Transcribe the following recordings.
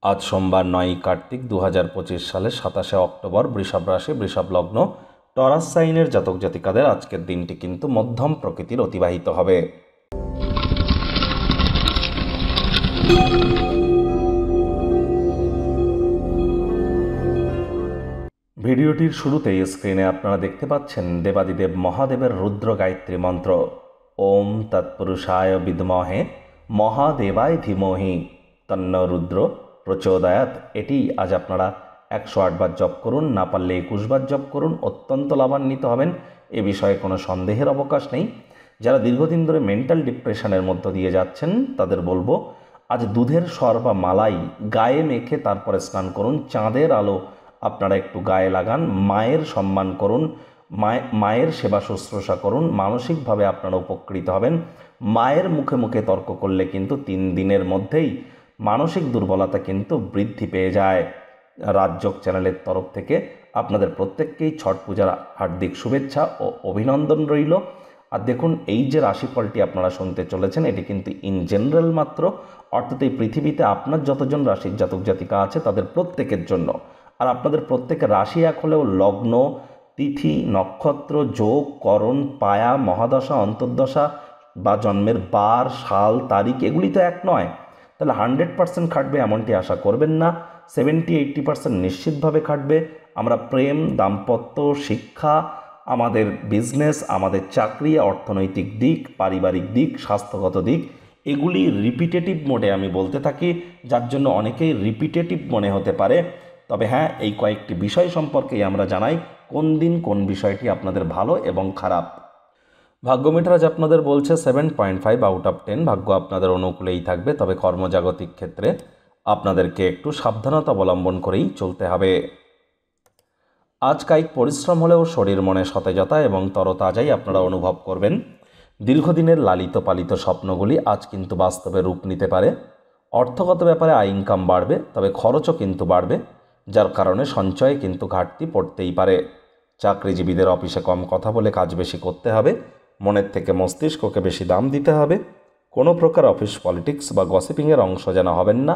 আজ সোমবার 9 কার্তিক 2025 সালে 27 অক্টোবর। বৃষভ রাশি, বৃষভ লগ্ন, টরাস সাইনের জাতক জাতিকাদের আজকের দিনটি কিন্তু মধ্যম প্রকৃতির অতিবাহিত হবে। ভিডিওটির শুরুতেই স্ক্রিনে আপনারা দেখতে পাচ্ছেন দেবাদিদেব মহাদেবের রুদ্র গায়ত্রী মন্ত্র। ওম তৎপুরুষায় বিদ্মহে মহাদেবায় ধীমহি তন্ন রুদ্র প্রচোদয়াৎ। এটি আজ আপনারা 108 বার জপ করুন, না পারলে 21 বার জপ করুন, অত্যন্ত লাভান্বিত হবেন, এ বিষয়ে কোনো সন্দেহের অবকাশ নেই। যারা দীর্ঘদিন ধরে মেন্টাল ডিপ্রেশনের মধ্য দিয়ে যাচ্ছেন তাদের বলবো, আজ দুধের সর বা মালাই গায়ে মেখে তারপরে স্নান করুন। চাঁদের আলো আপনারা একটু গায়ে লাগান, মায়ের সম্মান করুন, মায়ের সেবা শুশ্রূষা করুন, মানসিকভাবে আপনারা উপকৃত হবেন। মায়ের মুখে মুখে তর্ক করলে কিন্তু 3 দিনের মধ্যেই মানসিক দুর্বলতা কিন্তু বৃদ্ধি পেয়ে যায়। রাজযোগ চ্যানেলের তরফ থেকে আপনাদের প্রত্যেককেই ছট পূজার হার্দিক শুভেচ্ছা ও অভিনন্দন রইল। আর দেখুন, এই যে রাশিফলটি আপনারা শুনতে চলেছেন এটি কিন্তু ইন জেনারেল মাত্র, অর্থাৎ এই পৃথিবীতে আপনার যতজন রাশির জাতক জাতিকা আছে তাদের প্রত্যেকের জন্য। আর আপনাদের প্রত্যেকের রাশি এক হলেও লগ্ন, তিথি, নক্ষত্র, যোগ, করণ, পায়া, মহাদশা, অন্তর্দশা বা জন্মের বার, সাল, তারিখ এগুলি তো এক নয়। তাহলে 100% খাটবে এমনটি আশা করবেন না, 70-80% নিশ্চিতভাবে খাটবে। আমরা প্রেম, দাম্পত্য, শিক্ষা, আমাদের বিজনেস, আমাদের চাকরি, অর্থনৈতিক দিক, পারিবারিক দিক, স্বাস্থ্যগত দিক এগুলি রিপিটেটিভ মোডে আমি বলতে থাকি, যার জন্য অনেকেই রিপিটেটিভ মনে হতে পারে। তবে হ্যাঁ, এই কয়েকটি বিষয় সম্পর্কেই আমরা জানাই কোন দিন কোন বিষয়টি আপনাদের ভালো এবং খারাপ। ভাগ্যমিটার আজ আপনাদের বলছে 7.5 আউট অফ 10। ভাগ্য আপনাদের অনুকূলেই থাকবে, তবে কর্মজাগতিক ক্ষেত্রে আপনাদেরকে একটু সাবধানতা অবলম্বন করেই চলতে হবে। আজ কায়িক পরিশ্রম হলেও শরীর মনে সতেজতা এবং তরতাজাই আপনারা অনুভব করবেন। দীর্ঘদিনের লালিত পালিত স্বপ্নগুলি আজ কিন্তু বাস্তবে রূপ নিতে পারে। অর্থগত ব্যাপারে আয় ইনকাম বাড়বে, তবে খরচও কিন্তু বাড়বে, যার কারণে সঞ্চয়ে কিন্তু ঘাটতি পড়তেই পারে। চাকরিজীবীদের অফিসে কম কথা বলে কাজ বেশি করতে হবে, মনের থেকে মস্তিষ্ককে বেশি দাম দিতে হবে। কোনো প্রকার অফিস পলিটিক্স বা গসিপিংয়ের অংশ যেন হবেন না,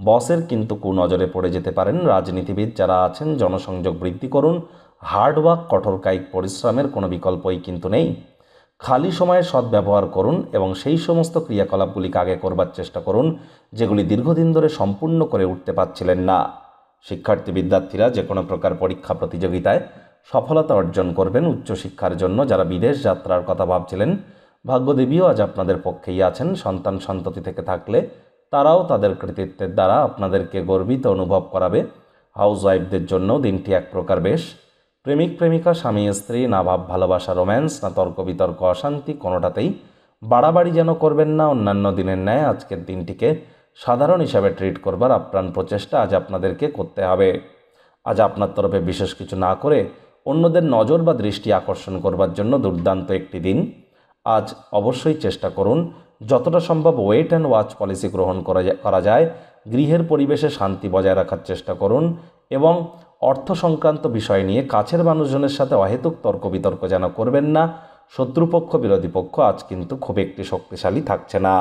বসের কিন্তু কুনজরে পড়ে যেতে পারেন। রাজনীতিবিদ যারা আছেন জনসংযোগ বৃদ্ধি করুন, হার্ডওয়ার্ক, কঠোর কায়িক পরিশ্রমের কোনো বিকল্পই কিন্তু নেই। খালি সময়ে সদ্ব্যবহার করুন এবং সেই সমস্ত ক্রিয়াকলাপগুলিকে আগে করবার চেষ্টা করুন যেগুলি দীর্ঘদিন ধরে সম্পূর্ণ করে উঠতে পারছিলেন না। শিক্ষার্থী বিদ্যার্থীরা যে কোনো প্রকার পরীক্ষা প্রতিযোগিতায় সফলতা অর্জন করবেন। উচ্চশিক্ষার জন্য যারা বিদেশ যাত্রার কথা ভাবছিলেন, ভাগ্যদেবীও আজ আপনাদের পক্ষেই আছেন। সন্তান সন্ততি থেকে থাকলে তারাও তাদের কৃতিত্বের দ্বারা আপনাদেরকে গর্বিত অনুভব করাবে। হাউসওয়াইফদের জন্য দিনটি এক প্রকার বেশ। প্রেমিক প্রেমিকা, স্বামী স্ত্রী, না ভাব ভালোবাসা, রোম্যান্স, না তর্ক বিতর্ক, অশান্তি, কোনোটাতেই বাড়াবাড়ি যেন করবেন না। অন্যান্য দিনের ন্যায় আজকের দিনটিকে সাধারণ হিসাবে ট্রিট করবার আপ্রাণ প্রচেষ্টা আজ আপনাদেরকে করতে হবে। আজ আপনার তরফে বিশেষ কিছু না করে অন্যদের নজর বা দৃষ্টি আকর্ষণ করবার জন্য দুর্দান্ত একটি দিন। আজ অবশ্যই চেষ্টা করুন যতটা সম্ভব ওয়েট অ্যান্ড ওয়াচ পলিসি গ্রহণ করা যায়। গৃহের পরিবেশে শান্তি বজায় রাখার চেষ্টা করুন এবং অর্থ সংক্রান্ত বিষয় নিয়ে কাছের মানুষজনের সাথে অহেতুক তর্ক বিতর্ক যেন করবেন না। শত্রুপক্ষ, বিরোধী পক্ষ আজ কিন্তু খুব একটি শক্তিশালী থাকছে না।